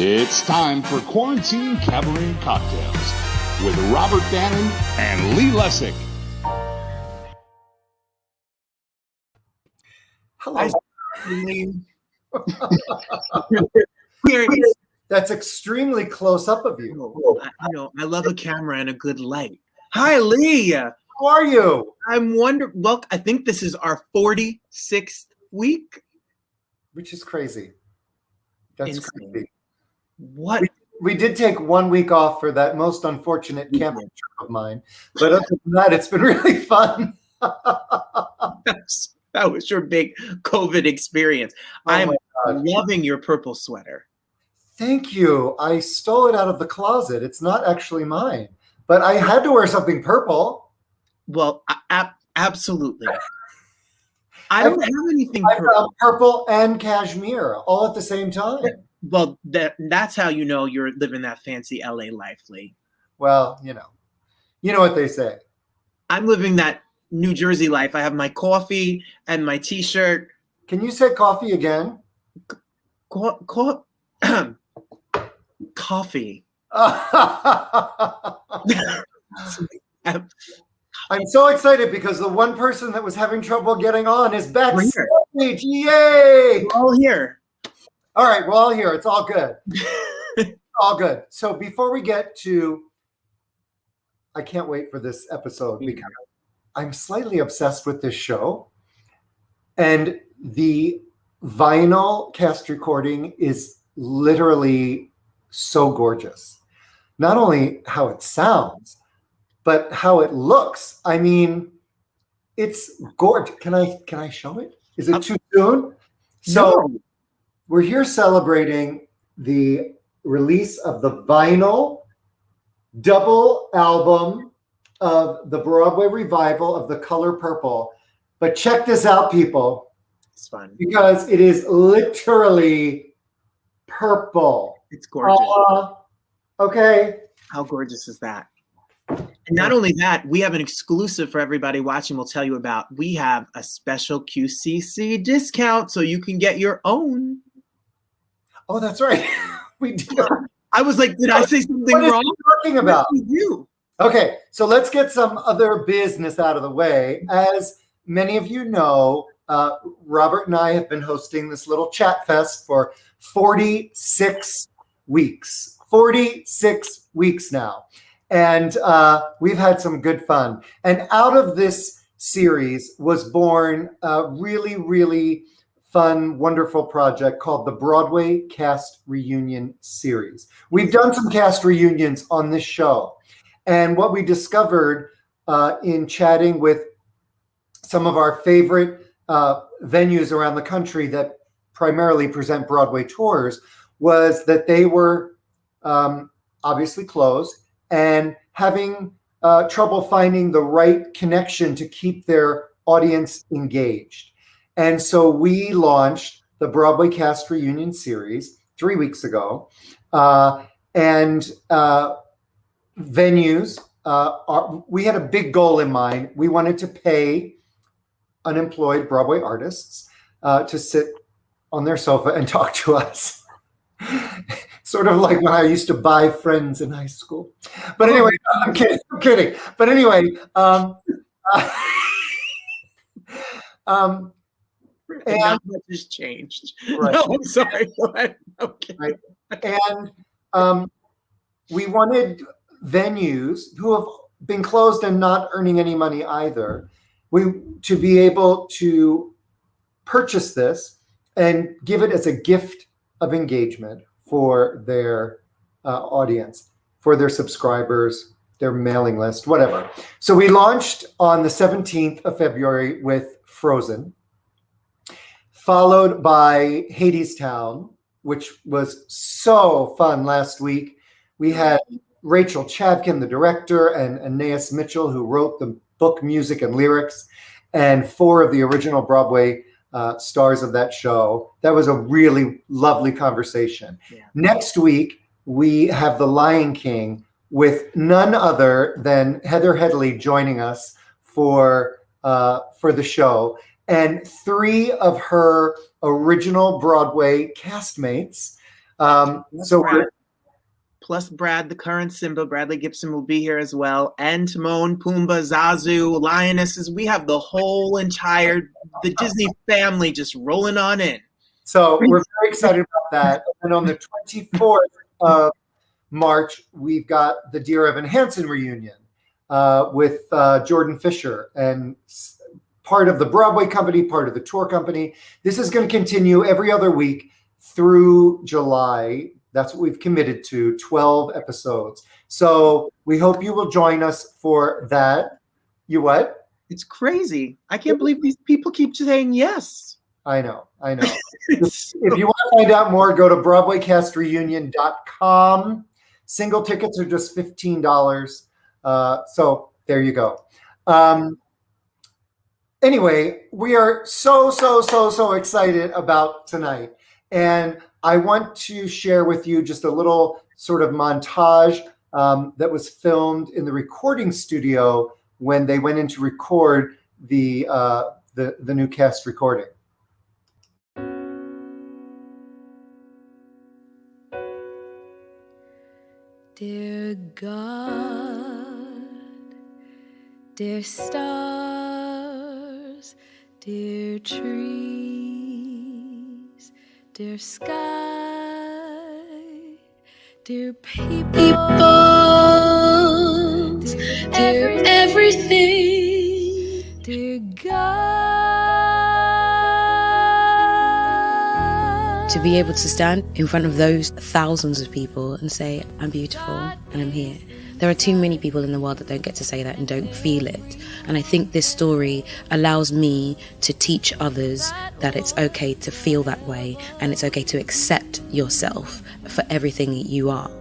It's time for Quarantine Cabaret Cocktails with Robert Bannon and Lee Lessack. Hello. That's extremely close up of you. I love a camera and a good light. Hi, Lee. How are you? I'm wondering. Well, I think this is our 46th week. Which is crazy. That's Insane. crazy. What? We did take 1 week off for that most unfortunate camping trip of mine. But other than that, it's been really fun. That was your big COVID experience. I'm loving your purple sweater. Thank you. I stole it out of the closet. It's not actually mine. But I had to wear something purple. Well, absolutely. I don't have anything purple. Purple and cashmere all at the same time. Well, that's how you know you're living that fancy LA life, Lee. Well, you know what they say. I'm living that New Jersey life. I have my coffee and my T-shirt. Can you say coffee again? Coffee. I'm so excited because the one person that was having trouble getting on is backstage. Yay! We're all here. All right, we're all here. It's all good. All good. So before we get to, I can't wait for this episode because I'm slightly obsessed with this show. And the vinyl cast recording is literally so gorgeous. Not only how it sounds, but how it looks. I mean, it's gorgeous. Can I show it? Is it too soon? So we're here celebrating the release of the vinyl double album of the Broadway revival of The Color Purple. But check this out, people. It's fun. Because it is literally purple. It's gorgeous. Okay. How gorgeous is that? And not only that, we have an exclusive for everybody watching we'll tell you about. We have a special QCC discount so you can get your own. Oh, that's right. We do. I was like, did I say something wrong? What are you talking about? What did we do? Okay, so let's get some other business out of the way. As many of you know, Robert and I have been hosting this little chat fest for 46 weeks. 46 weeks now. And we've had some good fun. And out of this series was born a really, really fun, wonderful project called the Broadway Cast Reunion Series. We've done some cast reunions on this show. And what we discovered in chatting with some of our favorite venues around the country that primarily present Broadway tours was that they were obviously closed and having trouble finding the right connection to keep their audience engaged. And so we launched the Broadway Cast Reunion Series 3 weeks ago. And venues, we had a big goal in mind. We wanted to pay unemployed Broadway artists to sit on their sofa and talk to us. Sort of like when I used to buy friends in high school. But anyway, I'm kidding. But anyway, and not much has changed. Right. No, I'm sorry. Go ahead. Okay. Right. And we wanted venues who have been closed and not earning any money either, to be able to purchase this and give it as a gift of engagement for their audience, for their subscribers, their mailing list, whatever. So we launched on the 17th of February with Frozen, followed by Hadestown, which was so fun last week. We had Rachel Chavkin, the director, and Aeneas Mitchell, who wrote the book, music, and lyrics, and 4 of the original Broadway stars of that show. That was a really lovely conversation. Yeah. Next week, we have The Lion King with none other than Heather Headley joining us for the show. And 3 of her original Broadway castmates So plus Brad, the current Simba, Bradley Gibson will be here as well, and Timon, Pumbaa, Zazu, Lionesses. We have the whole entire the Disney family just rolling on in. So we're very excited about that. And on the 24th of March, we've got the Dear Evan Hansen reunion with Jordan Fisher, and part of the Broadway company, part of the tour company. This is going to continue every other week through July. That's what we've committed to, 12 episodes. So we hope you will join us for that. You what? It's crazy. I can't believe these people keep saying yes. I know. If you want to find out more, go to BroadwayCastReunion.com. Single tickets are just $15. So there you go. Anyway, we are so excited about tonight. And I want to share with you just a little sort of montage that was filmed in the recording studio when they went in to record the new cast recording. Dear God, dear stars, dear trees, dear sky, dear people, dear everything, dear God. To be able to stand in front of those thousands of people and say, I'm beautiful and I'm here. There are too many people in the world that don't get to say that and don't feel it. And I think this story allows me to teach others that it's okay to feel that way and it's okay to accept yourself for everything you are.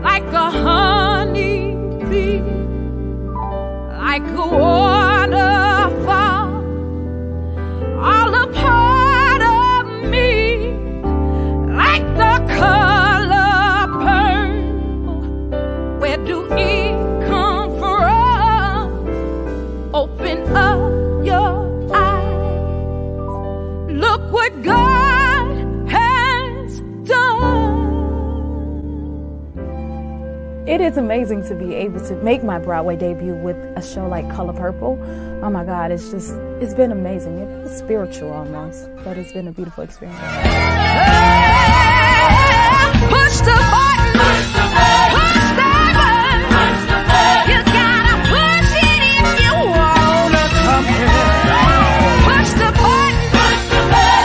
Like a honeybee, like a waterfall, all a part of me, like the color purple. Where do it come from? Open up your eyes. Look what God has done. It is amazing to be able to make my Broadway debut with a show like Color Purple. Oh my God, it's been amazing. It was spiritual almost, but it's been a beautiful experience. Push the button, push the button, you gotta push it if you wanna come here. Push the button,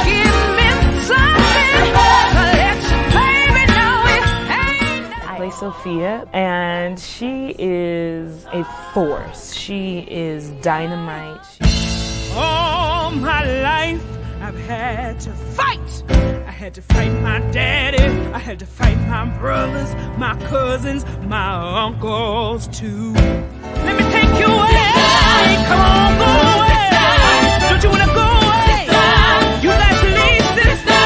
give me something to let your baby know it ain't. I play Sophia, and she is a force. She is dynamite. All my life I've had to fight. I had to fight my daddy. I had to fight my brothers, my cousins, my uncles too. Let me take you away. Come on, go away. Don't you wanna go away? You got to leave, sister.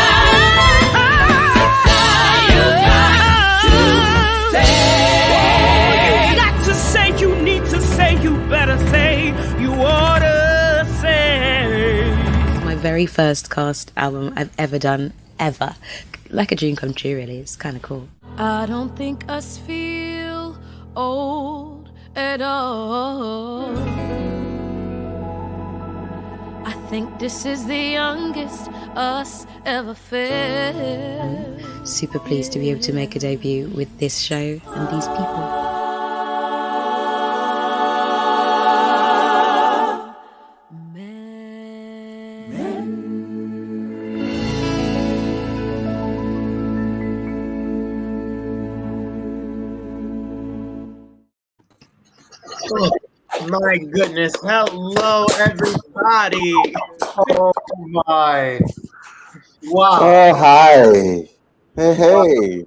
You got to say, you need to say, you better say, you ought to say. My very first cast album I've ever done, ever. Like a dream come true, really. It's kind of cool. I don't think us feel old at all. I think this is the youngest us ever felt. Super pleased to be able to make a debut with this show and these people. Oh, my goodness. Hello, everybody. Oh my. Wow. Oh, hi. Hey.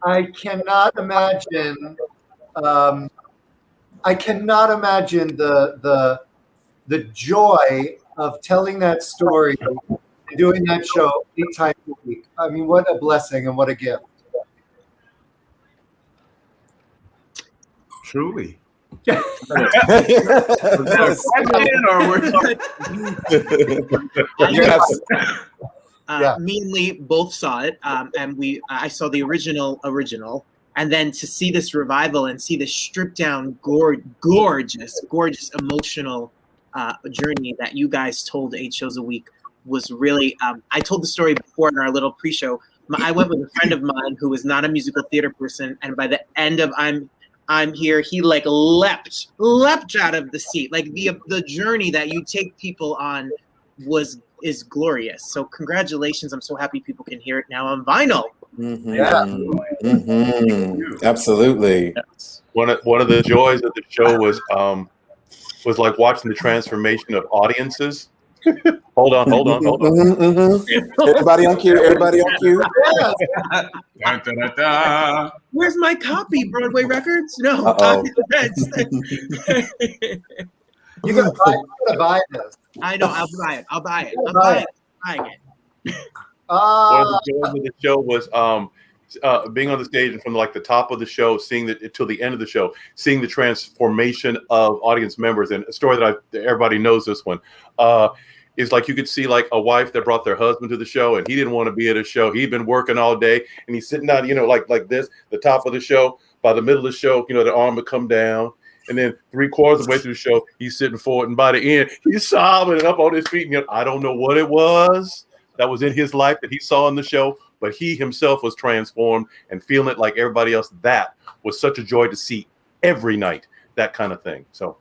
I cannot imagine the joy of telling that story and doing that show 8 times a week. I mean, what a blessing and what a gift. Truly. Me and Lee both saw it, and I saw the original, and then to see this revival and see this stripped down, gorgeous emotional journey that you guys told 8 shows a week was really. I told the story before in our little pre-show. I went with a friend of mine who was not a musical theater person, and by the end of I'm here, he like leapt out of the seat. Like the journey that you take people on is glorious. So congratulations. I'm so happy people can hear it now on vinyl. Absolutely. One of the joys of the show was like watching the transformation of audiences. Hold on. Everybody on cue. Where's my copy, Broadway Records? No. You gotta buy this. I know. I'll buy it. I'm buying it. One of the joys of the show was being on the stage and from like the top of the show, seeing that till the end of the show, seeing the transformation of audience members. And a story that everybody knows this one. Is like you could see like a wife that brought their husband to the show and he didn't want to be at a show. He'd been working all day and he's sitting down, like this, the top of the show. By the middle of the show, the arm would come down. And then 3/4 of the way through the show, he's sitting forward. And by the end, he's sobbing and up on his feet. And I don't know what it was that was in his life that he saw in the show, but he himself was transformed and feeling it like everybody else. That was such a joy to see every night, that kind of thing. So.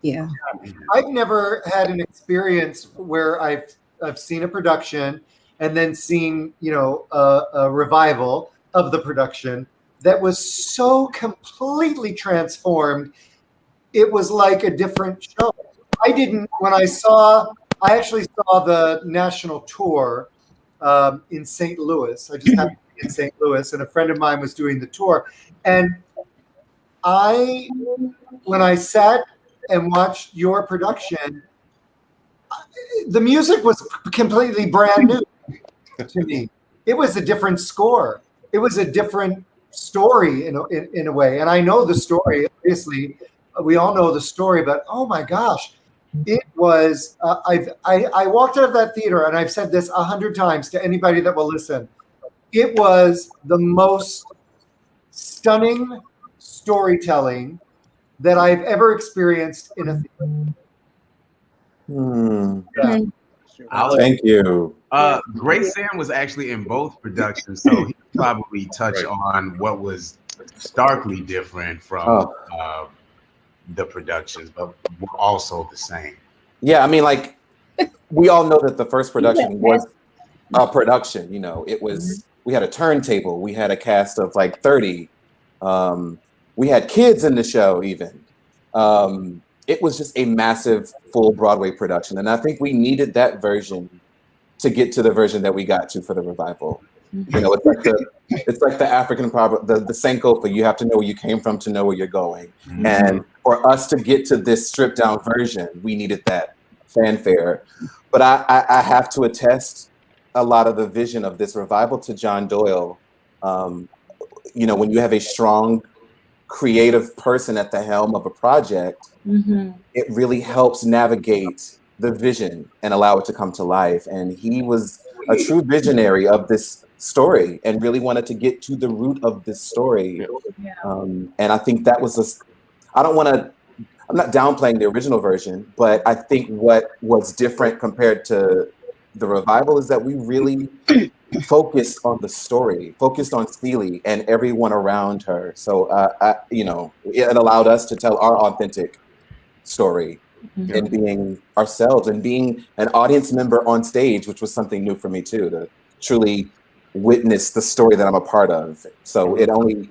Yeah, I've never had an experience where I've seen a production and then seen a revival of the production that was so completely transformed. It was like a different show. I actually saw the national tour in St. Louis. I just happened to be in St. Louis, and a friend of mine was doing the tour, and when I sat and watched your production, the music was completely brand new to me. It was a different score. It was a different story in a way. And I know the story, obviously, we all know the story, but oh my gosh, it was, I walked out of that theater and I've said this 100 times to anybody that will listen. It was the most stunning storytelling that I've ever experienced in a theater. Thank you. Grasan was actually in both productions, so he probably touched on what was starkly different from the productions, but were also the same. Yeah, I mean, like, we all know that the first production was a production. It was, we had a turntable, we had a cast of like 30. We had kids in the show even. It was just a massive full Broadway production. And I think we needed that version to get to the version that we got to for the revival. It's like the African proverb, the Sankofa, you have to know where you came from to know where you're going. Mm-hmm. And for us to get to this stripped down version, we needed that fanfare. But I have to attest a lot of the vision of this revival to John Doyle. When you have a strong creative person at the helm of a project, it really helps navigate the vision and allow it to come to life. And he was a true visionary of this story and really wanted to get to the root of this story. And I think that was I'm not downplaying the original version, but I think what was different compared to the revival is that we really focused on the story, focused on Celie and everyone around her. So, it allowed us to tell our authentic story and being ourselves and being an audience member on stage, which was something new for me too, to truly witness the story that I'm a part of. So it only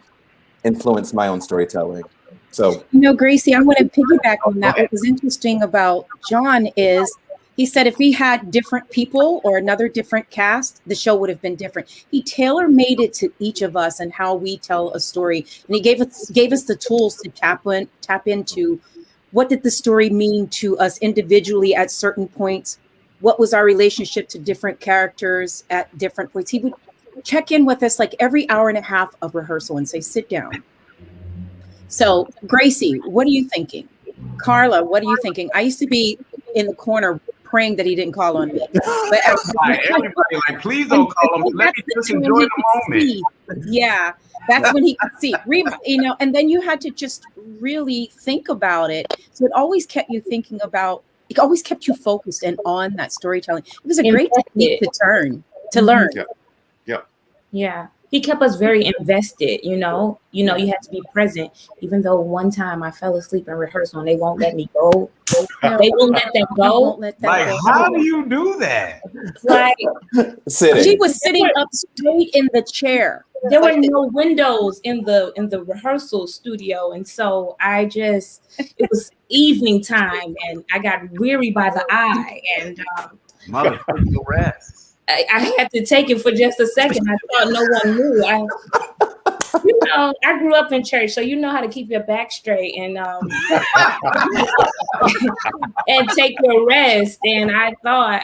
influenced my own storytelling. So, Gracie, I want to piggyback on that. What was interesting about John is he said if he had different people or another different cast, the show would have been different. He tailor-made it to each of us and how we tell a story. And he gave us the tools to tap into what did the story mean to us individually at certain points? What was our relationship to different characters at different points? He would check in with us like every hour and a half of rehearsal and say, sit down. So, Gracie, what are you thinking? Carla, what are you thinking? I used to be in the corner praying that he didn't call on me. But everybody like, please don't call him. Let me just enjoy the moment. Yeah, that's when he could see. Rema, and then you had to just really think about it. So it always kept you thinking about. It always kept you focused and on that storytelling. It was a great technique to learn. Yeah. He kept us very invested, you had to be present. Even though one time I fell asleep in rehearsal and they won't let me go. They won't let that go. How do you do that? Like, she was sitting up straight in the chair. There were no windows in the rehearsal studio. And so it was evening time and I got weary by the eye and mother, take your rest. I had to take it for just a second. I thought no one knew. I grew up in church, so you know how to keep your back straight and and take your rest. And I thought,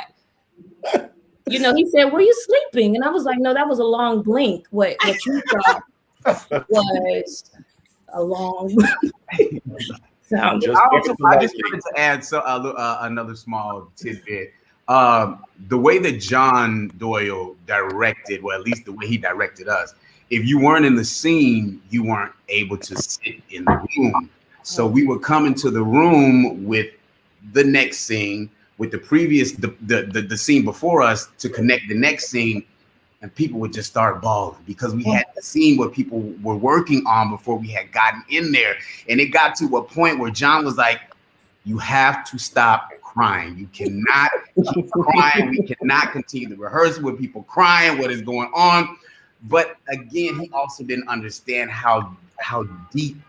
he said, "Were you sleeping?" And I was like, "No, that was a long blink. What you thought was a long." So I just wanted to add another small tidbit. The way that John Doyle directed, well, at least the way he directed us, if you weren't in the scene, you weren't able to sit in the room. So we would come into the room with the next scene, with the previous, the scene before us to connect the next scene, and people would just start bawling because we had the scene what people were working on before we had gotten in there. And it got to a point where John was like, you have to stop crying. You cannot keep crying. We cannot continue the rehearsal with people crying, what is going on. But again, he also didn't understand how deep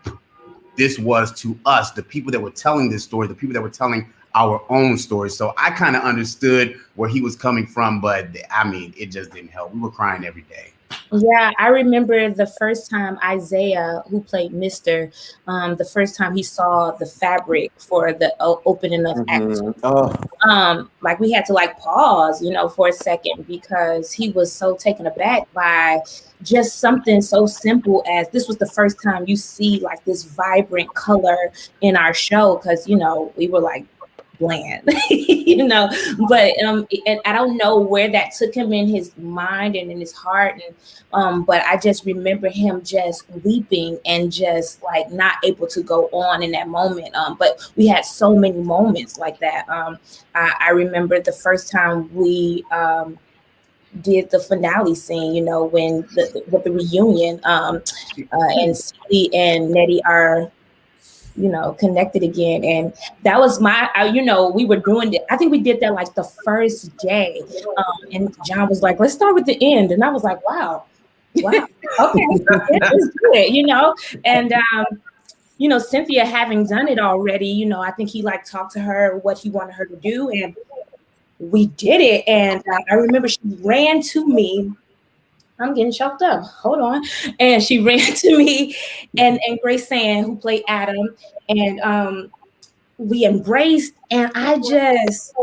this was to us, the people that were telling this story, the people that were telling our own stories. So I kind of understood where he was coming from, but I mean, it just didn't help. We were crying every day. Yeah, I remember the first time Isaiah, who played Mr., the first time he saw the fabric for the opening of Akron. Like we had to pause, for a second because he was so taken aback by just something so simple as this was the first time you see this vibrant color in our show because, we were bland, but and I don't know where that took him in his mind and in his heart, and but I just remember him just weeping and just not able to go on in that moment. But we had so many moments like that. I remember the first time we did the finale scene, when with the reunion, and Celie and Nettie are connected again. And that was we were doing it. I think we did that the first day. And John was like, let's start with the end. And I was like, wow, okay, let's do it, And, Cynthia having done it already, I think he talked to her what he wanted her to do. And we did it. And I remember she ran to me. I'm getting choked up. Hold on. And she ran to me and Grasan, who played Adam, and we embraced, and I just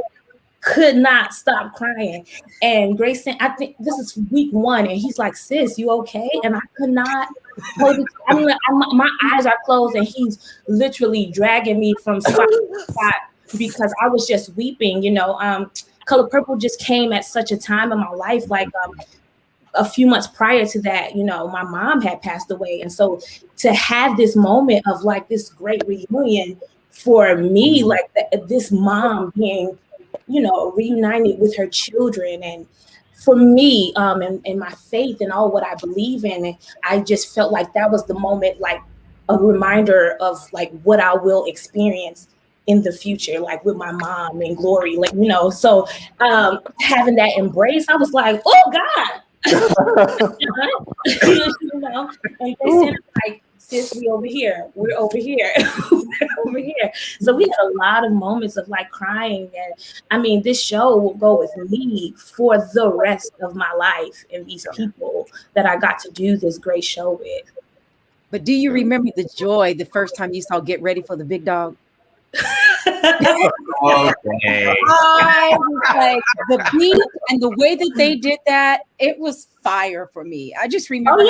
could not stop crying. And Grasan, I think this is week 1, and he's like, sis, you okay? And I could not hold it. I mean, my eyes are closed, and he's literally dragging me from spot to spot because I was just weeping. Color Purple just came at such a time in my life, a few months prior to that, my mom had passed away. And so to have this moment of this great reunion for me, this mom being, reunited with her children, and for me, and my faith and all what I believe in, and I just felt like that was the moment, a reminder of what I will experience in the future, with my mom and glory, so having that embrace, I was like, oh God. And they said sis, we're over here. We're over here. Over here. So we had a lot of moments of crying. And I mean, this show will go with me for the rest of my life and these people that I got to do this great show with. But do you remember the joy the first time you saw Get Ready for the Big Dog? Okay. I was the beat and the way that they did that, it was fire for me. I just remember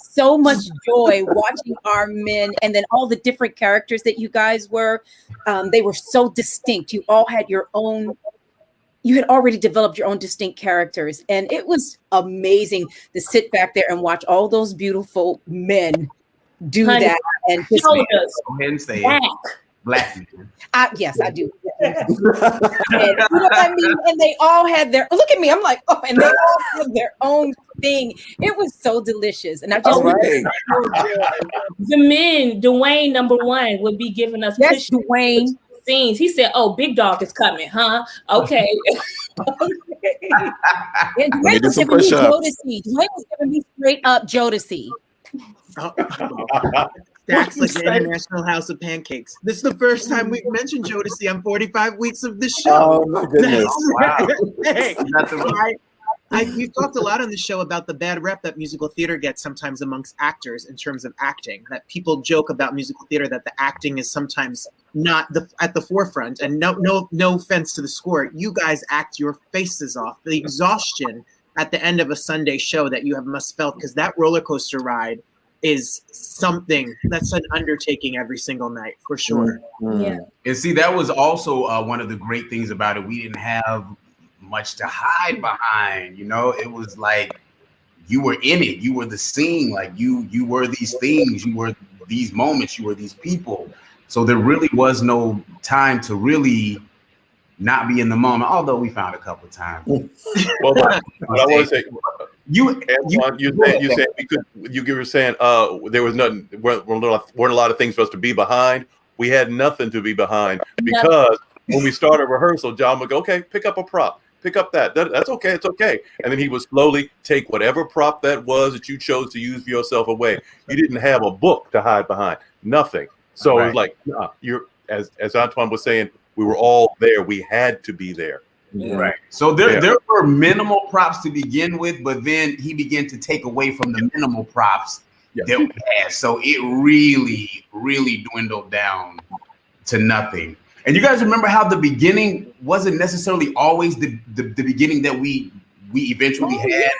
so much joy watching our men, and then all the different characters that you guys were. They were so distinct. You all had your own. You had already developed your own distinct characters, and it was amazing to sit back there and watch all those beautiful men do that. And just Go ahead and say it. Black men. Yes, I do. And, you know what I mean? And they all had their look at me. I'm like, oh, and they all had their own thing. It was so delicious. And I just the men, Dwayne #1 would be giving us Dwayne scenes. He said, "Oh, Big Dog is coming, huh? Okay." And Dwayne was giving me Jodeci. Dwayne was giving me straight up Jodeci. That's like the International House of Pancakes. This is the first time we've mentioned Jodeci on 45 weeks of this show. Oh my goodness! Wow. We've talked a lot on the show about the bad rep that musical theater gets sometimes amongst actors in terms of acting. That people joke about musical theater that the acting is sometimes not at the forefront. And no offense to the score, you guys act your faces off. The exhaustion at the end of a Sunday show that you have must felt, because that roller coaster ride is something that's an undertaking every single night for sure. Yeah. And see, that was also one of the great things about it. We didn't have much to hide behind, you know. It was like you were in it, you were the scene, like you were these things, you were these moments, you were these people. So there really was no time to really not be in the moment, although we found a couple of times. Well, but I want to say, Antoine, you were saying there was nothing, weren't a lot of things for us to be behind. We had nothing to be behind, because when we started rehearsal, John would go, "Okay, pick up a prop, pick up that's okay, it's okay," and then he would slowly take whatever prop that was that you chose to use for yourself away. You didn't have a book to hide behind, nothing. So it was like, you're as Antoine was saying, we were all there. We had to be there. Yeah. Right. So there were minimal props to begin with, but then he began to take away from the minimal props that we had. So it really, really dwindled down to nothing. And you guys remember how the beginning wasn't necessarily always the beginning that we eventually had.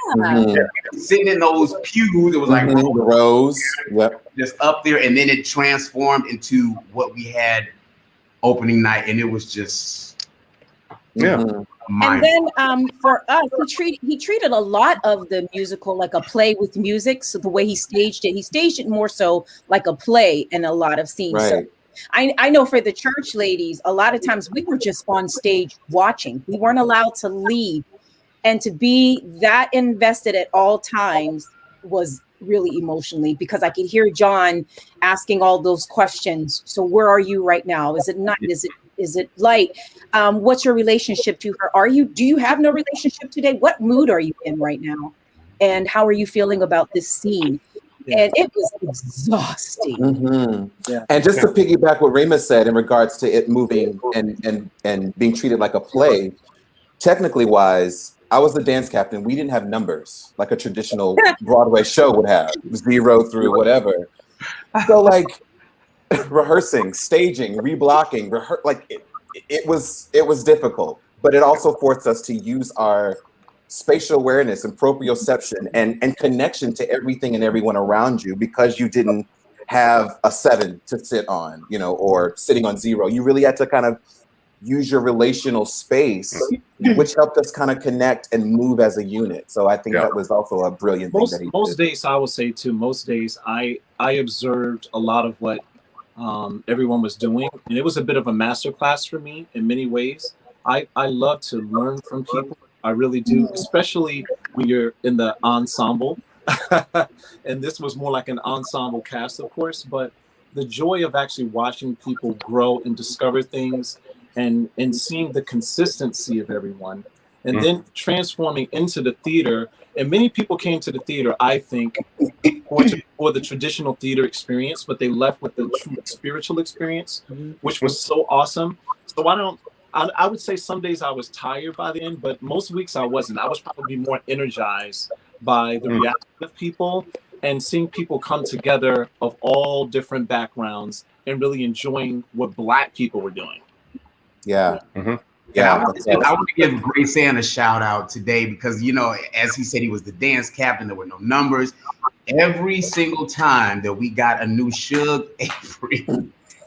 Sitting in those pews, it was like rows, just up there, and then it transformed into what we had opening night, and it was just And then for us, he treated a lot of the musical like a play with music. So the way he staged it more so like a play in a lot of scenes. Right. So I know for the church ladies, a lot of times we were just on stage watching. We weren't allowed to leave, and to be that invested at all times was really emotionally, because I could hear John asking all those questions. So where are you right now? Is it night? Is it light? What's your relationship to her? Do you have no relationship today? What mood are you in right now? And how are you feeling about this scene? And it was exhausting. And just to piggyback what Rema said in regards to it moving and being treated like a play, technically wise, I was the dance captain. We didn't have numbers like a traditional Broadway show would have, 0 through whatever. So like rehearsing, staging, reblocking, it was difficult, but it also forced us to use our spatial awareness and proprioception and connection to everything and everyone around you, because you didn't have a 7 to sit on, or sitting on 0. You really had to kind of use your relational space, which helped us kind of connect and move as a unit. So I think that was also a brilliant thing that he most did. days, I would say too, most days I observed a lot of what everyone was doing, and it was a bit of a masterclass for me in many ways. I love to learn from people. I really do, especially when you're in the ensemble. And this was more like an ensemble cast, of course, but the joy of actually watching people grow and discover things, and seeing the consistency of everyone, and then transforming into the theater. And many people came to the theater, I think, for the traditional theater experience, but they left with the true spiritual experience, which was so awesome. So I would say some days I was tired by the end, but most weeks I wasn't. I was probably more energized by the reaction of people and seeing people come together of all different backgrounds and really enjoying what Black people were doing. Yeah. Yeah, I want to give Grasan a shout out today because, as he said, he was the dance captain. There were no numbers. every single time that we got a new Suge Avery,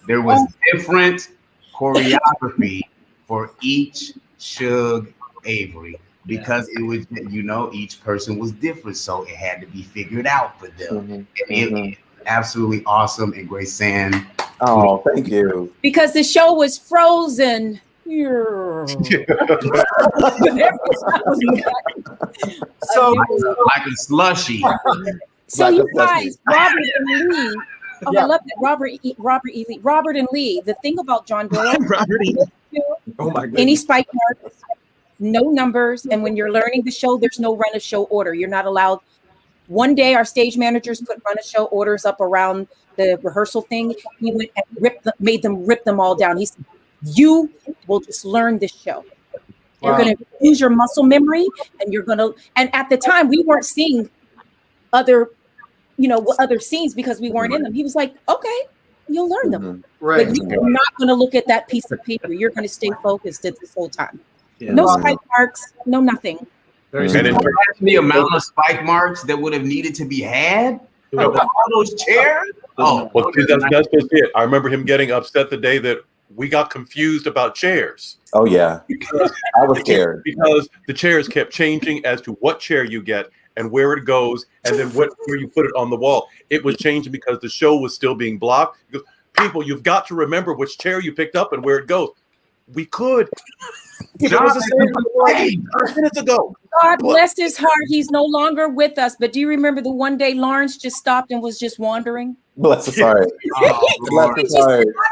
there was different choreography for each Suge Avery because it was, each person was different, so it had to be figured out for them. And it was absolutely awesome. And Grasan, oh, thank you. Because the show was frozen. So like a slushy. So you guys, Robert and Lee. Oh, I love that. Robert and Lee. The thing about John Doyle, Robert E. Oh my goodness. any spike marks, no numbers, and when you're learning the show, there's no run of show order. You're not allowed. One day, our stage managers put run of show orders up around the rehearsal thing. He went and made them rip them all down. He said, "You will just learn this show. You're going to use your muscle memory, and you're going to." And at the time, we weren't seeing other scenes because we weren't in them. He was like, "Okay, you'll learn them, right? But you're not going to look at that piece of paper. You're going to stay focused at this whole time. Yeah. No spike marks, no nothing." The amount of spike marks that would have needed to be had. All those chairs. Oh, well, that's just it. I remember him getting upset the day that we got confused about chairs. Oh yeah, I was scared because the chairs kept changing as to what chair you get and where it goes, and then where you put it on the wall. It was changing because the show was still being blocked. Because, people, you've got to remember which chair you picked up and where it goes. We could. It was the same 5 minutes ago. God bless his heart. He's no longer with us. But do you remember the one day Lawrence just stopped and was just wandering? Bless his heart. I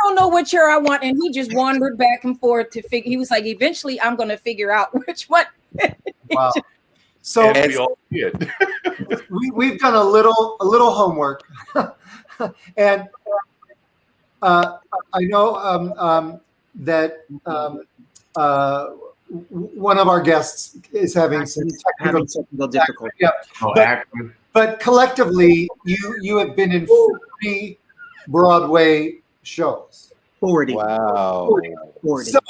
don't know what chair I want, and he just wandered back and forth to figure. He was like, eventually, I'm going to figure out which one. Wow. So we all did. we've done a little homework, and I know that one of our guests is having some technical difficulty. Yeah. But collectively, you have been in 40 Broadway shows. 40. Wow. 40. So,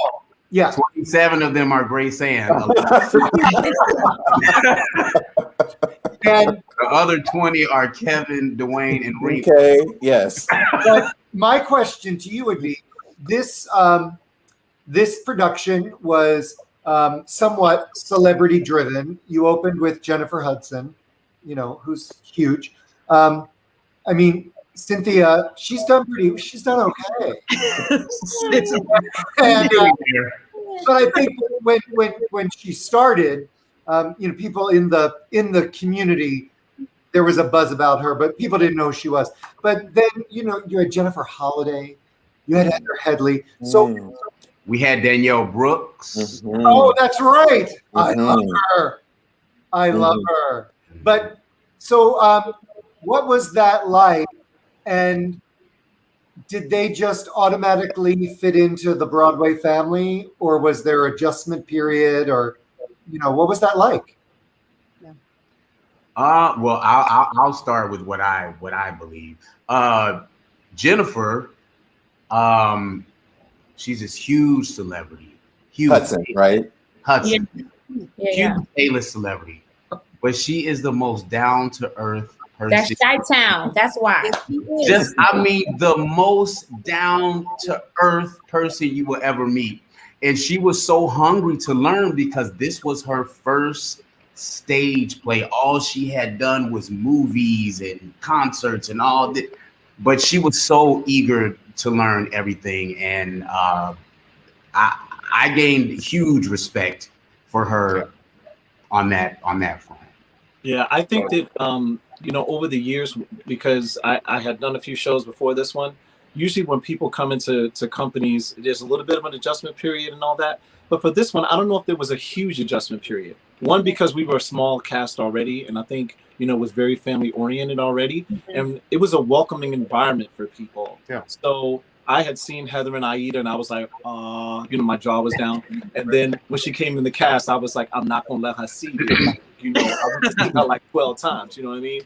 yeah. 27 of them are Grasan. And the other 20 are Kevyn, Dwayne, and Rema. Okay, yes. But my question to you would be, this production was somewhat celebrity driven. You opened with Jennifer Hudson, who's huge. I mean, Cynthia, she's done okay. And, but I think when she started, people in the community, there was a buzz about her, but people didn't know who she was. But then, you had Jennifer Holliday, you had Heather Headley. So we had Danielle Brooks. Oh, that's right. I love her. But so what was that like? And did they just automatically fit into the Broadway family, or was there adjustment period, or what was that like? Well, I'll start with what I believe. Jennifer, she's this huge celebrity. Huge Hudson, right? Hudson. Yeah. Huge A-list celebrity. But she is the most down-to-earth person. That's Chi-Town. That's why. The most down-to-earth person you will ever meet. And she was so hungry to learn because this was her first stage play. All she had done was movies and concerts and all that. But she was so eager to learn everything. And I gained huge respect for her on that front. Yeah, I think that over the years, because I had done a few shows before this one, usually when people come into companies, there's a little bit of an adjustment period and all that. But for this one, I don't know if there was a huge adjustment period. One, because we were a small cast already, and I think, was very family oriented already. Mm-hmm. And it was a welcoming environment for people. Yeah. So I had seen Heather and Aida, and I was like, my jaw was down. And then when she came in the cast, I was like, I'm not going to let her see me. I went to see her like 12 times, you know what I mean?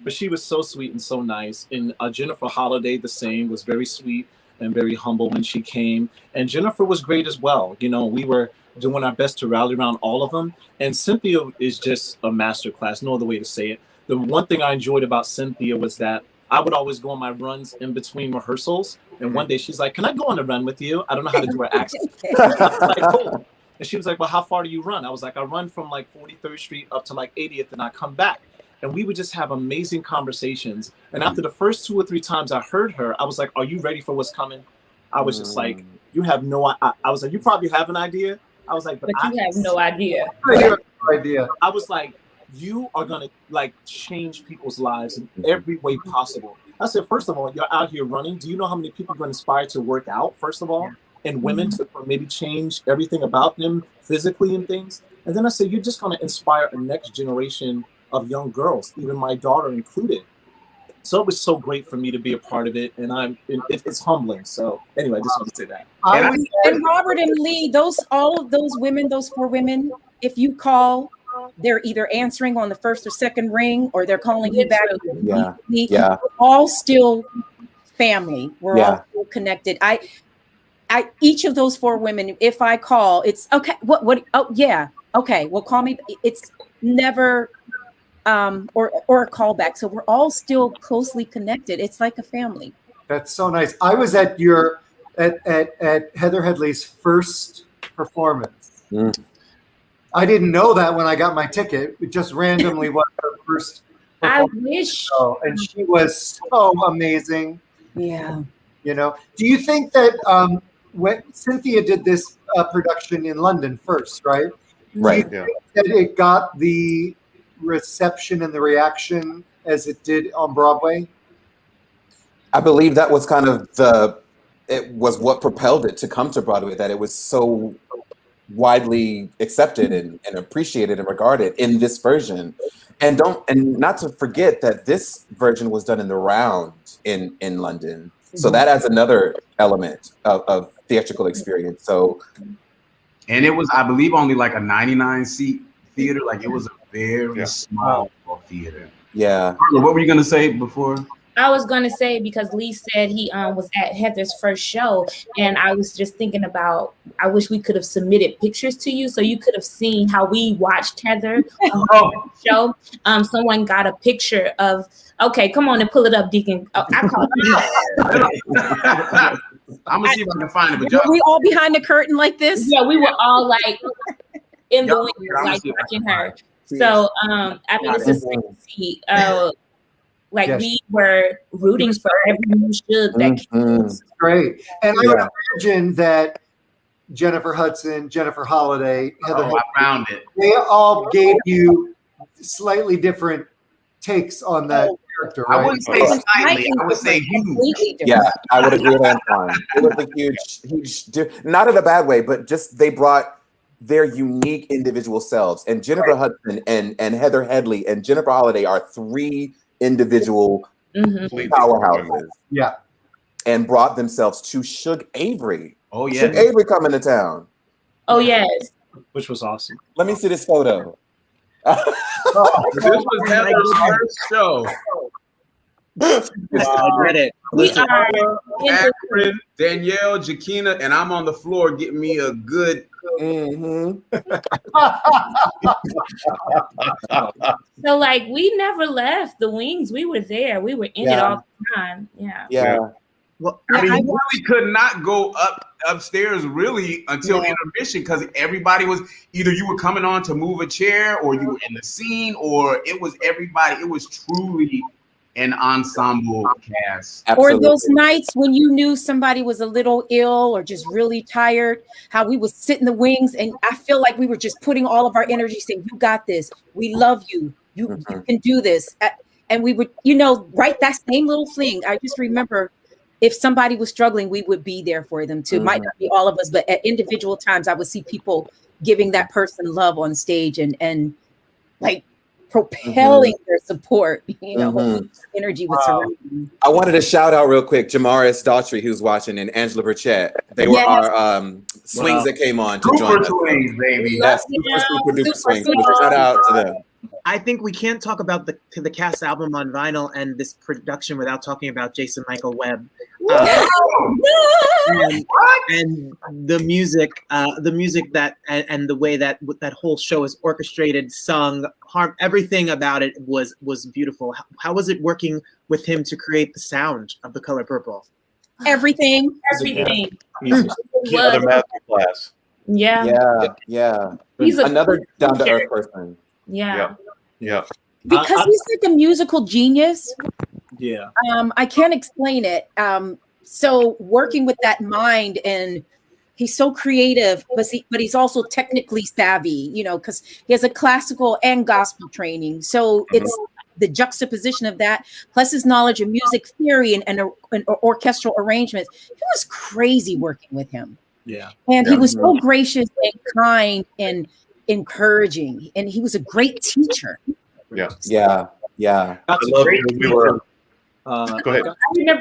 But she was so sweet and so nice. And Jennifer Holliday, the same, was very sweet and very humble when she came. And Jennifer was great as well. We were doing our best to rally around all of them. And Cynthia is just a masterclass, no other way to say it. The one thing I enjoyed about Cynthia was that I would always go on my runs in between rehearsals. And one day she's like, "Can I go on a run with you? I don't know how to do her accent." I was like, "Cool." And she was like, "Well, how far do you run?" I was like, "I run from like 43rd Street up to like 80th and I come back." And we would just have amazing conversations. And after the first 2 or 3 times I heard her, I was like, "Are you ready for what's coming?" I was just like, "You have no," I was like, "You probably have an idea." I was like, but you have no idea. I was like, "You are going to like change people's lives in every way possible." I said, "First of all, you're out here running. Do you know how many people you're inspired to work out, first of all? And women to maybe change everything about them physically and things." And then I said, "You're just going to inspire a next generation of young girls, even my daughter included." So it was so great for me to be a part of it, and it's humbling. So anyway, I just want to say that. And Robert and Lee, all of those women, those 4 women, if you call, they're either answering on the first or second ring, or they're calling you back. Yeah. We're all still family. We're all still connected. Each of those 4 women, if I call, it's okay. What? Oh yeah. Okay. Well, call me. It's never or a callback. So we're all still closely connected. It's like a family. That's so nice. I was at at Heather Headley's first performance. I didn't know that when I got my ticket. It just randomly was her first performance. I wish. And she was so amazing. Yeah. You know, do you think that when Cynthia did this production in London first, right? Right. Do you think that it got the reception and the reaction as it did on Broadway? I believe that was kind of it was what propelled it to come to Broadway, that it was so widely accepted and appreciated and regarded in this version. And not to forget that this version was done in the round in London. So that adds another element of theatrical experience. So, and it was, I believe, only like a 99-seat theater. Like it was a very small theater. Yeah. What were you gonna say before? I was going to say, because Lee said he was at Heather's first show, and I was just thinking about, I wish we could have submitted pictures to you so you could have seen how we watched Heather on the show. Someone got a picture of, okay, come on and pull it up, Deacon. Oh, I call it. I'm gonna see if I can find it. But were we all behind the curtain like this? Yeah, we were all like in the wings, like watching her. So I mean, it's just nice to see. We were rooting for every new Shug that came. Great. And I would imagine that Jennifer Hudson, Jennifer Holliday, Heather, I found it. They all gave you slightly different takes on that character, right? I wouldn't say slightly, I would say huge. Yeah, I would agree with Antoine. It was a huge, not in a bad way, but just they brought their unique individual selves. And Jennifer Hudson and Heather Headley and Jennifer Holliday are 3 individual powerhouses. Yeah. And brought themselves to Shug Avery. Oh, yeah. Shug Avery coming to town. Oh, yes. Which was awesome. Let me see this photo. This was Heather's first show. I get it. Listen, Akron, Danielle, Jakina, and I'm on the floor getting me a good. So like we never left the wings. We were there. We were in it all the time. Yeah. Well, I mean, you really could not go upstairs really until intermission, because everybody was either you were coming on to move a chair, or you were in the scene, or it was everybody. It was truly an ensemble cast. Or those nights when you knew somebody was a little ill or just really tired, how we would sit in the wings, and I feel like we were just putting all of our energy saying, "You got this. We love you. You can do this." And we would, right, that same little thing. I just remember, if somebody was struggling, we would be there for them too. Might not be all of us, but at individual times, I would see people giving that person love on stage and like propelling their support, energy was surrounding. I wanted to shout out real quick Jamaris Daughtry, who's watching, and Angela Burchett. They were our swings that came on to join us. Swings, baby. Yes, super duper swings. Shout out to them. I think we can't talk about the cast album on vinyl and this production without talking about Jason Michael Webb. And the music that and the way that whole show is orchestrated, sung, everything about it was beautiful. How was it working with him to create the sound of The Color Purple? Everything. Another masterclass. Yeah. He's another down to earth person. Yeah. Because he's like a musical genius. Yeah. I can't explain it. So working with that mind, and he's so creative, but he's also technically savvy, because he has a classical and gospel training. So it's the juxtaposition of that, plus his knowledge of music theory and orchestral arrangements. It was crazy working with him. Yeah. And he was so gracious and kind and encouraging, and he was a great teacher. Yeah. I love when we were. Go ahead.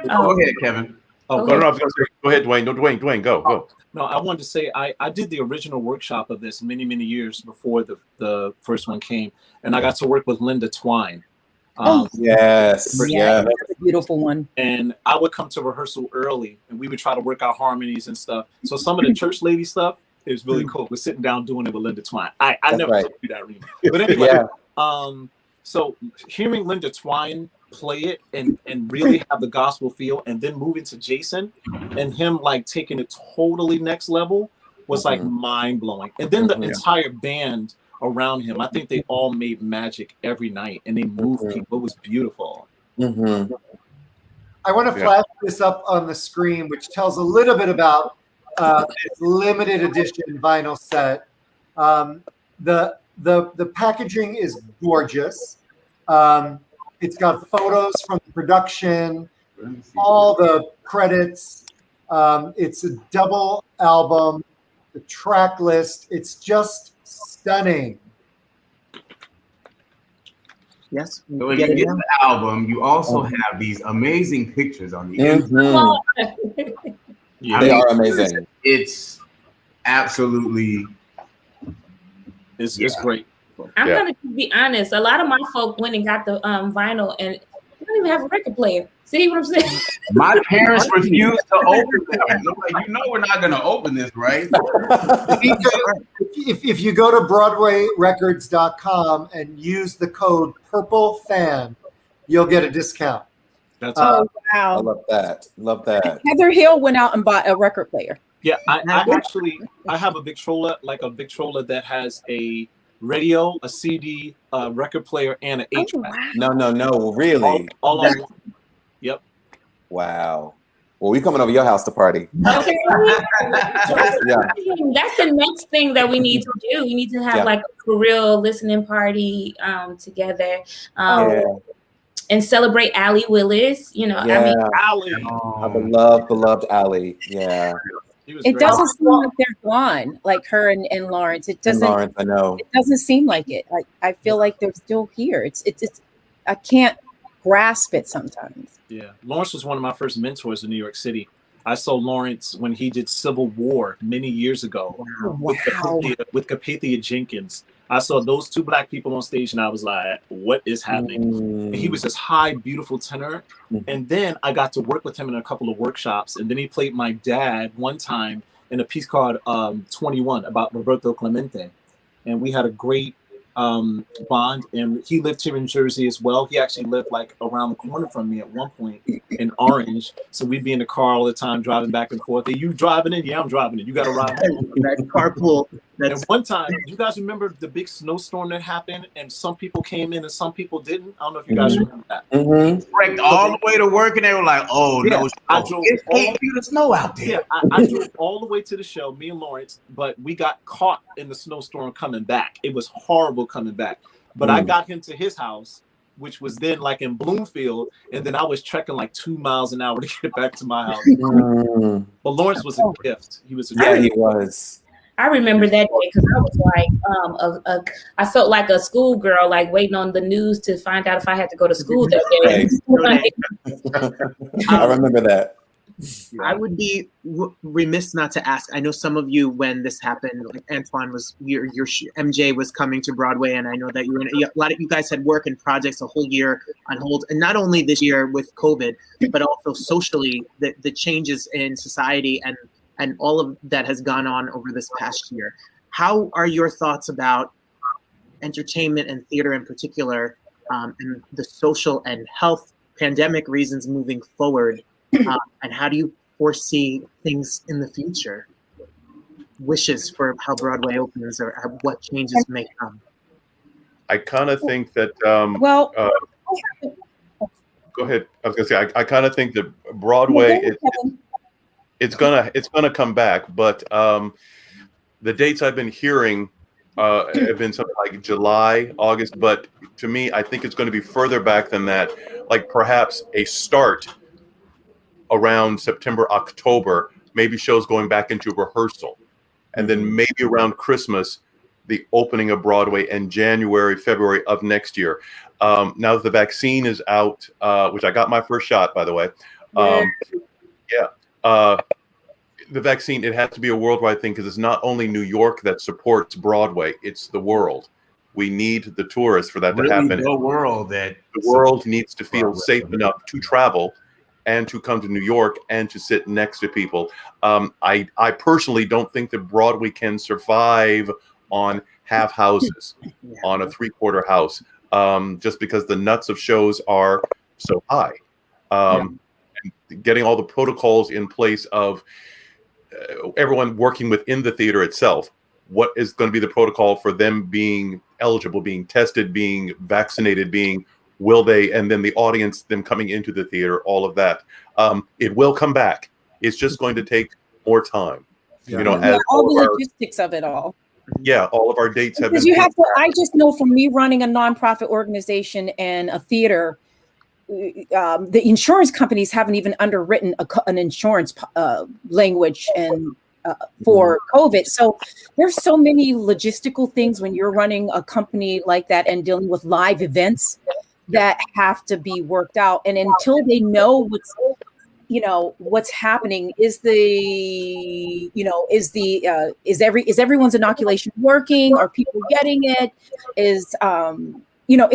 Go ahead, Kevin. Oh, no, I was going to say, go ahead, Dwayne. No, Dwayne, go. No, I wanted to say I did the original workshop of this many years before the first one came, and I got to work with Linda Twine. Yes, that's a beautiful one. And I would come to rehearsal early, and we would try to work out harmonies and stuff. So some of the church lady stuff is really cool. We're sitting down doing it with Linda Twine. I never told you that, Rema. But anyway, so hearing Linda Twine play it and really have the gospel feel, and then moving to Jason and him like taking it totally next level was like mind blowing. And then the entire band around him, I think they all made magic every night, and they moved people. It was beautiful. I want to flash this up on the screen, which tells a little bit about this limited edition vinyl set. The packaging is gorgeous. It's got photos from the production, all the credits. It's a double album, the track list. It's just stunning. Yes. So when you get the album, you also have these amazing pictures on the inside. They are amazing. It's absolutely. It's great. I'm gonna be honest. A lot of my folk went and got the vinyl, and they don't even have a record player. See what I'm saying? My parents refused to open that. I'm like, we're not gonna open this, right? If you go to BroadwayRecords.com and use the code PurpleFan, you'll get a discount. That's wow! I love that. Heather Hill went out and bought a record player. Yeah, I have a Victrola, like a Victrola that has a radio, a CD, record player, and an 8-track. No, really? All on one. Yep. Wow. Well, we coming over your house to party. Okay. That's the next thing that we need to do. We need to have like a for real listening party together. And celebrate Allie Willis. Allie. Beloved Allie. Yeah. It doesn't seem like they're gone, like her and Lawrence. It doesn't. Lawrence, I know. It doesn't seem like it. Like I feel like they're still here. It's. I can't grasp it sometimes. Yeah, Lawrence was one of my first mentors in New York City. I saw Lawrence when he did Civil War many years ago with Capathia Jenkins. I saw those two black people on stage, and I was like, "What is happening?" And he was this high, beautiful tenor. And then I got to work with him in a couple of workshops, and then he played my dad one time in a piece called 21 about Roberto Clemente, and we had a great bond. And he lived here in Jersey as well. He actually lived like around the corner from me at one point in Orange, so we'd be in the car all the time driving back and forth. Are you driving in? Yeah, I'm driving in. You got to ride home. That carpool. And one time, you guys remember the big snowstorm that happened, and some people came in and some people didn't? I don't know if you guys remember that. Wrecked all the way to work, and they were like, "Oh no, I drove it's 8 feet of snow out there." Yeah, I drove all the way to the show, me and Lawrence, but we got caught in the snowstorm coming back. It was horrible coming back, but I got him to his house, which was then like in Bloomfield, and then I was trekking like 2 miles an hour to get back to my house. But Lawrence was a gift. He was a gift. He was. I remember that day because I was like, I felt like a schoolgirl, like waiting on the news to find out if I had to go to school that day. I remember that. I would be remiss not to ask. I know some of you, when this happened, like Antoine was, your MJ was coming to Broadway, and I know that a lot of you guys had work and projects a whole year on hold, and not only this year with COVID, but also socially, the changes in society and all of that has gone on over this past year. How are your thoughts about entertainment and theater in particular, and the social and health pandemic reasons moving forward? And how do you foresee things in the future? Wishes for how Broadway opens, or what changes may come? I kind of think that. Well, go ahead. I was gonna say I kind of think that Broadway it's gonna come back, but the dates I've been hearing have been something like July, August, but to me, I think it's going to be further back than that. Like perhaps a start around September, October, maybe shows going back into rehearsal. And then maybe around Christmas, the opening of Broadway, and January, February of next year. Now that the vaccine is out, which I got my first shot, by the way. The vaccine, it has to be a worldwide thing, because it's not only New York that supports Broadway, it's the world. We need the tourists for that to happen. The world needs to feel safe enough to travel and to come to New York and to sit next to people. I personally don't think that Broadway can survive on half houses, on a 3/4 house, just because the nuts of shows are so high. And getting all the protocols in place of everyone working within the theater itself. What is going to be the protocol for them being eligible, being tested, being vaccinated, will they, and then the audience, them coming into the theater, all of that. It will come back. It's just going to take more time. You know, as all the logistics of it all. Yeah, all of our dates have been. Because you have to. I just know from me running a nonprofit organization and a theater, the insurance companies haven't even underwritten an insurance language and for COVID. So there's so many logistical things when you're running a company like that and dealing with live events that have to be worked out. And until they know what's happening, is everyone's inoculation working? Are people getting it? Is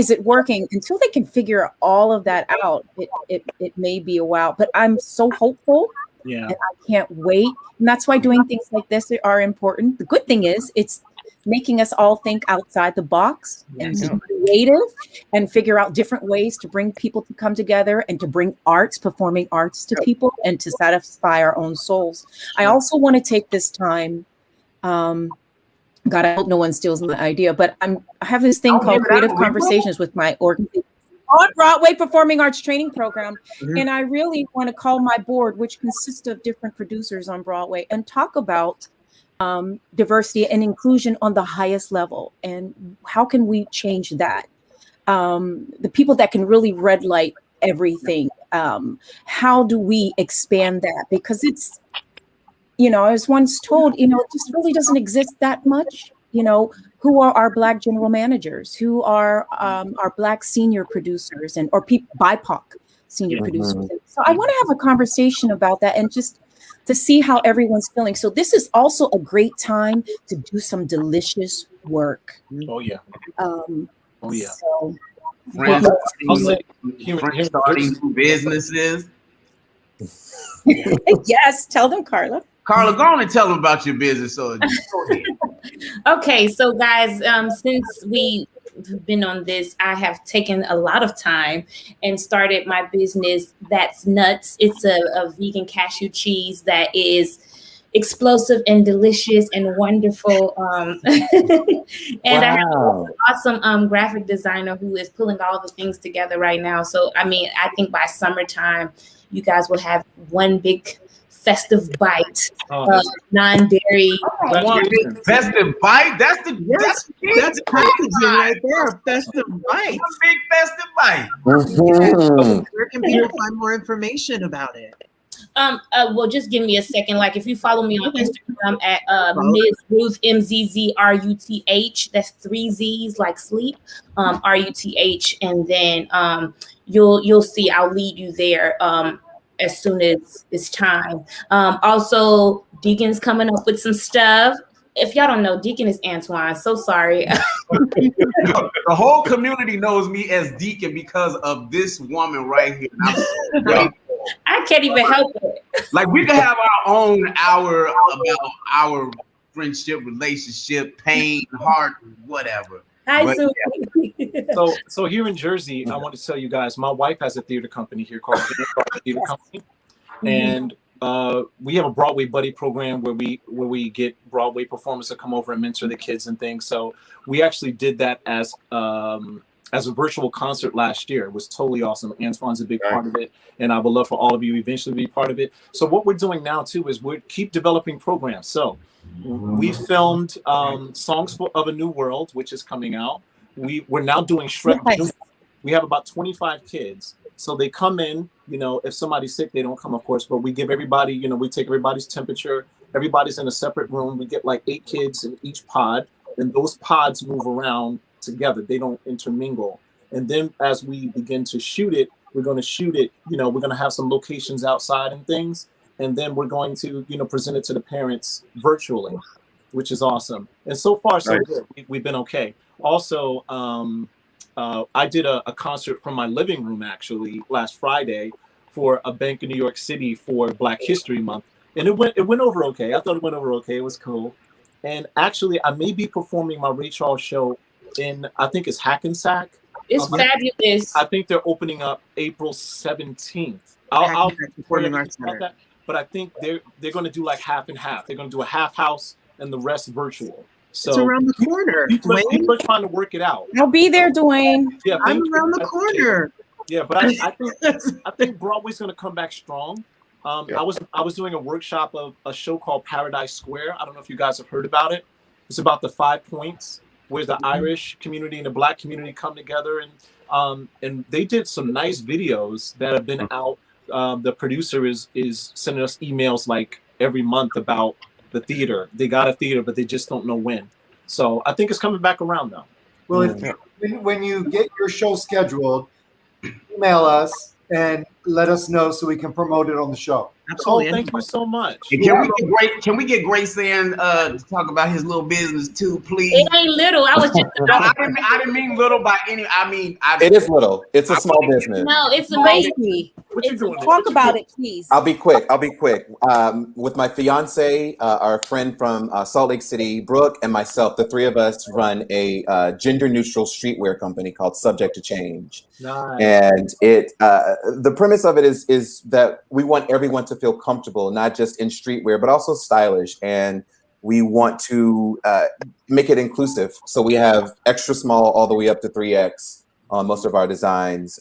it working? Until they can figure all of that out, it may be a while. But I'm so hopeful. Yeah. And I can't wait. And that's why doing things like this are important. The good thing is it's making us all think outside the box and be creative and figure out different ways to bring people to come together and to bring performing arts to people and to satisfy our own souls. I also want to take this time, God, I hope no one steals my idea, but I have this thing called Creative Conversations with my organization on Broadway Performing Arts Training Program. And I really want to call my board, which consists of different producers on Broadway, and talk about diversity and inclusion on the highest level. And how can we change that? The people that can really red light everything. How do we expand that? Because it's, I was once told, it just really doesn't exist that much. Who are our Black general managers? Who are our Black senior producers or BIPOC senior producers? So I want to have a conversation about that and just to see how everyone's feeling. So this is also a great time to do some delicious work. Oh yeah. So, starting businesses. Yes, tell them, Carla. Carla, go on and tell them about your business. So Okay, so guys, since we've been on this, I have taken a lot of time and started my business, That's Nuts. It's a vegan cashew cheese that is explosive and delicious and wonderful. And I have an awesome graphic designer who is pulling all the things together right now. So, I think by summertime, you guys will have one big festive bite, non-dairy. One big festive bite? That's packaging right there. A festive bite. One big festive bite. Where can people find more information about it? Well, just give me a second. Like, if you follow me on Instagram at Ms. Ruth MZZRUTH, that's 3 Z's like sleep, RUTH, and then you'll see. I'll lead you there. as soon as it's time. Also, Deacon's coming up with some stuff. If y'all don't know, Deacon is Antoine. So sorry. The whole community knows me as Deacon because of this woman right here. And I'm so grateful. I can't even help it. Like, we could have our own hour about our friendship, relationship, pain, heart, whatever. Hi, But, Sue. So here in Jersey, I want to tell you guys, my wife has a theater company here called Theater Company, and we have a Broadway buddy program where we get Broadway performers to come over and mentor the kids and things. So we actually did that as a virtual concert last year. It was totally awesome. Antoine's a big part of it, and I would love for all of you eventually to be part of it. So what we're doing now too is we keep developing programs. So we filmed Songs of a New World, which is coming out. We're now doing Shrek. Nice. We have about 25 kids. So they come in, if somebody's sick, they don't come, of course, but we give everybody, we take everybody's temperature. Everybody's in a separate room. We get like 8 kids in each pod, and those pods move around together. They don't intermingle. And then as we begin to shoot it, we're going to shoot it, we're going to have some locations outside and things. And then we're going to, present it to the parents virtually, which is awesome. And so far, so good. We've been okay. Also, I did a concert from my living room actually last Friday for a bank in New York City for Black History Month, and it went over okay. I thought it went over okay. It was cool. And actually, I may be performing my Ray Charles show in, I think it's Hackensack. It's fabulous. I think they're opening up April 17th. I'll perform about that. But I think they're going to do like half and half. They're going to do a half house and the rest virtual. So it's around the corner. People are trying to work it out. I'll be there, Dwayne. Yeah, I'm around the corner. Yeah, but I think Broadway's going to come back strong. I was doing a workshop of a show called Paradise Square. I don't know if you guys have heard about it. It's about the 5 points where the Irish community and the Black community come together, and they did some nice videos that have been out. The producer is sending us emails like every month about the theater. They got a theater, but they just don't know when. So I think it's coming back around now. Well, when you get your show scheduled, email us and let us know so we can promote it on the show. Absolutely. Oh, thank you so much. And can we get Grasan to talk about his little business too, please? It ain't little. I was just. I didn't mean little by any. It is little. It's a small business. No, it's amazing. Talk about it, please. I'll be quick. With my fiance, our friend from Salt Lake City, Brooke, and myself, the 3 of us run a gender-neutral streetwear company called Subject to Change. Nice. And the premise of it is that we want everyone to feel comfortable, not just in streetwear, but also stylish. And we want to make it inclusive. So we have extra small all the way up to 3X on most of our designs.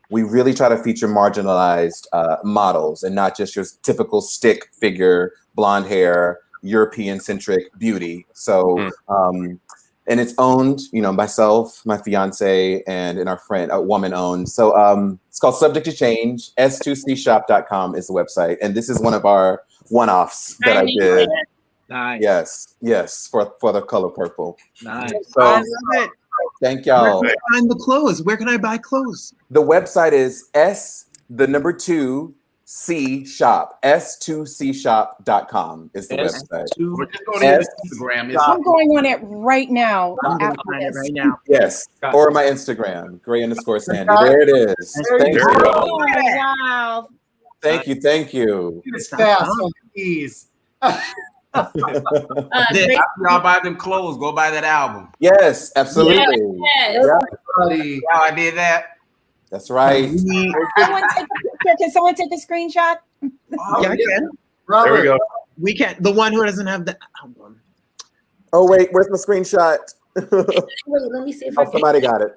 We really try to feature marginalized models and not just your typical stick figure, blonde hair, European-centric beauty. So, and it's owned, myself, my fiance, and our friend, a woman-owned. So it's called Subject to Change. S2cshop.com is the website. And this is one of our one-offs that I did. Nice. Yes, for the color purple. Nice. So, I love it. thank y'all. Where can I find the clothes? Where can I buy clothes? The website is S2C shop. S2cshop.com is the website. We're just going to Instagram. I'm going on it right now. I'm going to find it right now. Yes, or my Instagram, Gray_Sandy. There it is. Thank you. Wow. Thank you. It's fast on the keys. Y'all buy them clothes. Go buy that album. Yes, absolutely. Yes. Y'all, I did that. That's right. Can someone take a screenshot? Yeah, I can. Robert, There we go. We can't. The one who doesn't have the album. Oh wait, where's my screenshot? Wait, let me see if I can.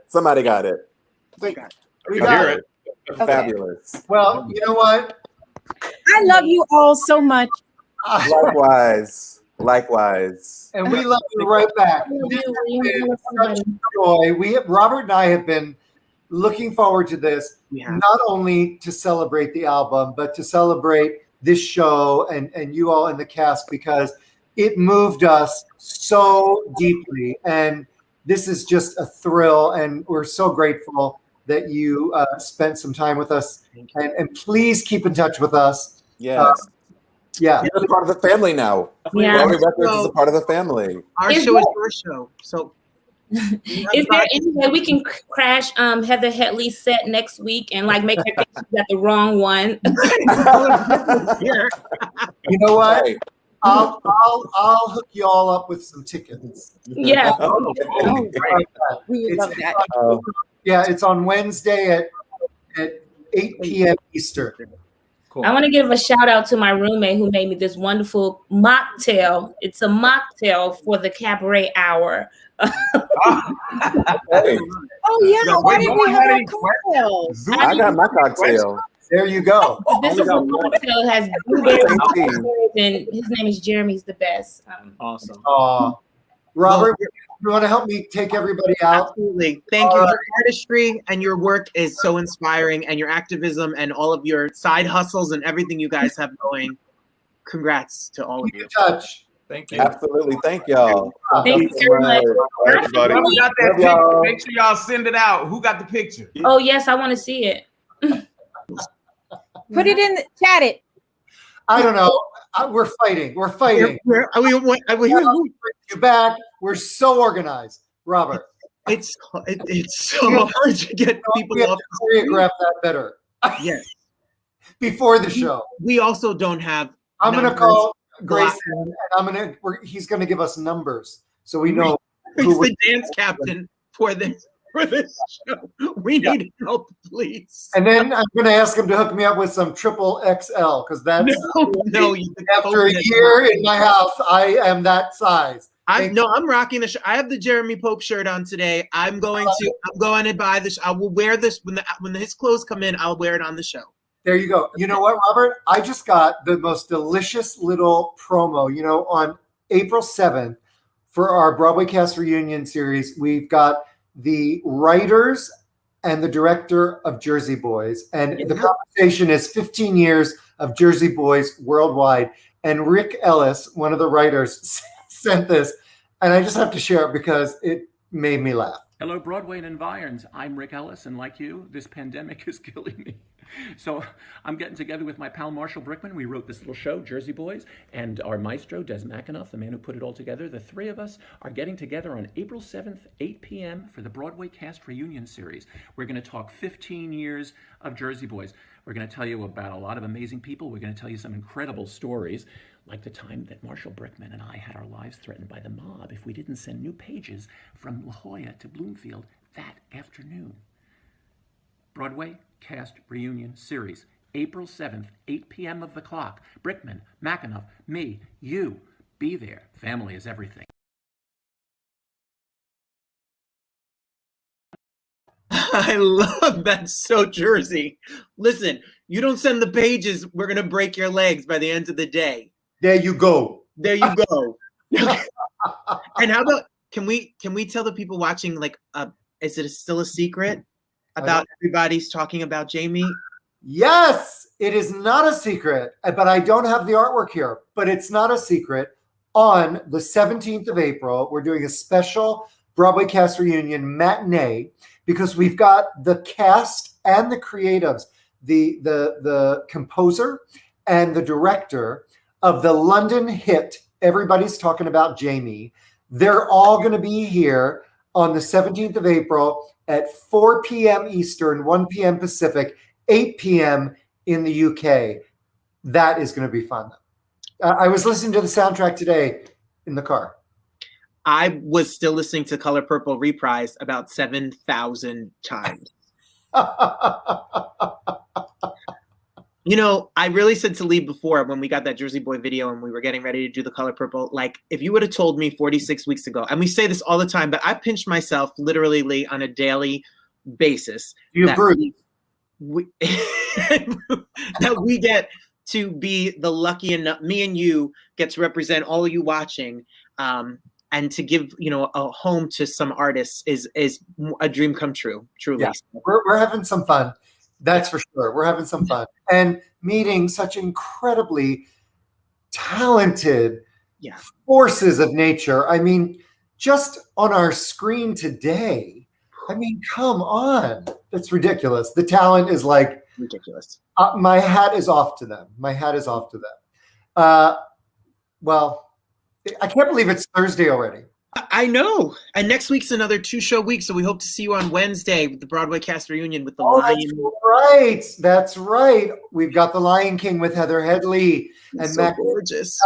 Somebody got it. we You got hear it. it. Fabulous. Well, you know what? I love you all so much. Likewise. And we love you right back. This has been such a joy. Robert and I have been looking forward to this, not only to celebrate the album, but to celebrate this show and you all in the cast, because it moved us so deeply. And this is just a thrill, and we're so grateful. that you spent some time with us, and please keep in touch with us. Yes. Yeah, you're a part of the family now. Yeah. Broadway Records is a part of the family. Our show is your show. So is there any way we can crash Heather Headley's set next week and like make her think she got the wrong one? You know what? I'll hook you all up with some tickets. Yeah. We would love that. Yeah, it's on Wednesday at 8 p.m. Eastern. Cool. I want to give a shout out to my roommate who made me this wonderful mocktail. It's a mocktail for the Cabaret hour. Hey. Oh yeah, why didn't we have our cocktails? I got my cocktail. There you go. This is a mocktail, has blueberries, and his name is Jeremy. He's the best. Awesome. Robert, you want to help me take everybody out? Absolutely. Thank you. Your artistry and your work is so inspiring, and your activism and all of your side hustles and everything you guys have going. Congrats to all of you. Touch. Thank you. Absolutely. Thank y'all. Thank you very much. Everybody. Who got that picture? Make sure y'all send it out. Who got the picture? Oh yes, I want to see it. Put it in the chat. It. I don't know. We're fighting. We're fighting. You back. We're so organized, Robert. It's so hard to get people we have off. to choreograph that better. Yes. Before the show. We also don't have. I'm going to call Grasan, and he's going to give us numbers so we know. He's the dance captain for this show. We need help, please. And then I'm going to ask him to hook me up with some triple XL because that's no. After a year in my house, I am that size. I'm rocking the shirt. I have the Jeremy Pope shirt on today. I'm going to buy this. I will wear this when his clothes come in. I'll wear it on the show. There you go. You know what, Robert? I just got the most delicious little promo. You know, on April 7th for our Broadway cast reunion series, we've got the writers and the director of Jersey Boys. And the conversation is 15 years of Jersey Boys worldwide. And Rick Ellis, one of the writers, sent this. And I just have to share it because it made me laugh. Hello, Broadway and environs. I'm Rick Ellis, and like you, this pandemic is killing me. So I'm getting together with my pal Marshall Brickman. We wrote this little show, Jersey Boys, and our maestro, Des McAnuff, the man who put it all together. The three of us are getting together on April 7th, 8 p.m. for the Broadway cast reunion series. We're going to talk 15 years of Jersey Boys. We're going to tell you about a lot of amazing people. We're going to tell you some incredible stories, like the time that Marshall Brickman and I had our lives threatened by the mob if we didn't send new pages from La Jolla to Bloomfield that afternoon. Broadway Cast Reunion Series, April 7th, 8 p.m. of the clock. Brickman, McAnuff, me, you. Be there. Family is everything. I love that. So Jersey. Listen, you don't send the pages, we're going to break your legs by the end of the day. There you go. There you go. And how about, can we tell the people watching, like, is it still a secret about everybody's talking about Jamie? Yes, it is not a secret, but I don't have the artwork here, but it's not a secret. On the 17th of April, we're doing a special Broadway cast reunion matinee because we've got the cast and the creatives, the composer and the director of the London hit Everybody's Talking About Jamie. They're all going to be here on the 17th of April at 4 p.m. Eastern, 1 p.m. Pacific, 8 p.m. in the UK. That is going to be fun. I was listening to the soundtrack today in the car. I was still listening to Color Purple reprise about 7,000 times. You know, I really said to Lee before when we got that Jersey Boy video and we were getting ready to do the Color Purple, like, if you would have told me 46 weeks ago, and we say this all the time, but I pinch myself literally, Lee, on a daily basis. You agree? That we get to be the lucky enough, me and you get to represent all of you watching, and to give, you know, a home to some artists is a dream come true, truly. Yeah, we're having some fun. That's for sure. We're having some fun and meeting such incredibly talented forces of nature. I mean, just on our screen today, I mean, come on. That's ridiculous. The talent is like ridiculous. My hat is off to them. My hat is off to them. Well, I can't believe it's Thursday already. I know. And next week's another 2-show week, so we hope to see you on Wednesday with the Broadway cast reunion with the Lion. That's right. We've got the Lion King with Heather Headley and so Mac gorgeous.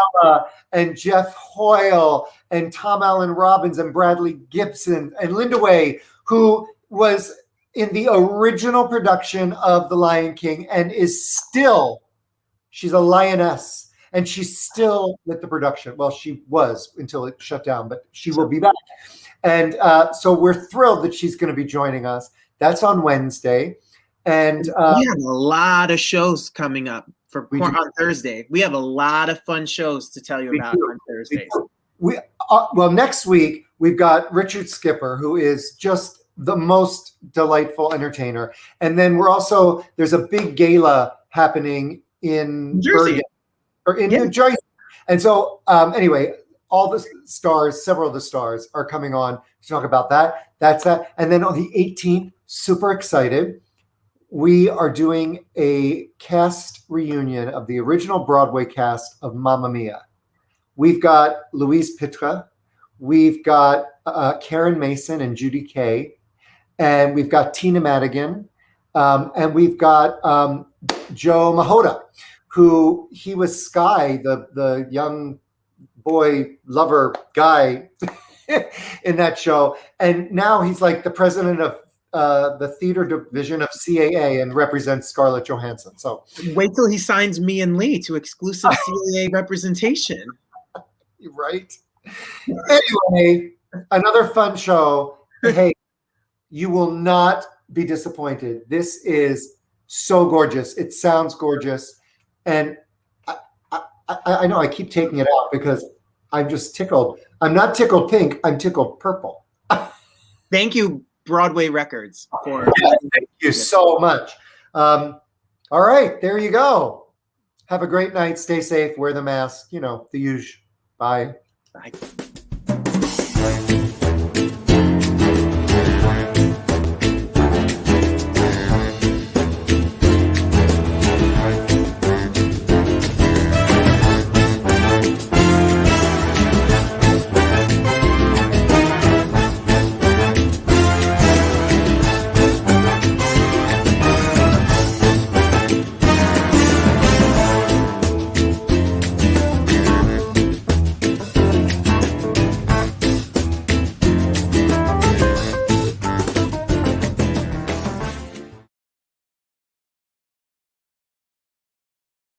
and Jeff Hoyle and Tom Allen Robbins and Bradley Gibson and Linda Way, who was in the original production of The Lion King and is still, she's a lioness. And she's still with the production. Well, she was until it shut down, but she will be back. And so we're thrilled that she's going to be joining us. That's on Wednesday. And we have a lot of shows coming up on Thursday. We have a lot of fun shows to tell you about on Thursdays. Well, next week, we've got Richard Skipper, who is just the most delightful entertainer. And then there's a big gala happening in Bergen. Or in New Jersey. And so anyway, several of the stars are coming on to talk about that. That's that. And then on the 18th, super excited, we are doing a cast reunion of the original Broadway cast of Mamma Mia. We've got Louise Pitre, we've got Karen Mason and Judy Kay, and we've got Tina Madigan, and we've got Joe Mahota, who he was Sky, the young boy lover guy in that show. And now he's like the president of the theater division of CAA and represents Scarlett Johansson. So wait till he signs me and Lee to exclusive CAA representation. Right. Anyway, another fun show. Hey, you will not be disappointed. This is so gorgeous. It sounds gorgeous. And I know I keep taking it out because I'm just tickled. I'm not tickled pink. I'm tickled purple. Thank you, Broadway Records. Thank you so much. All right, there you go. Have a great night. Stay safe. Wear the mask. The usual. Bye. Bye.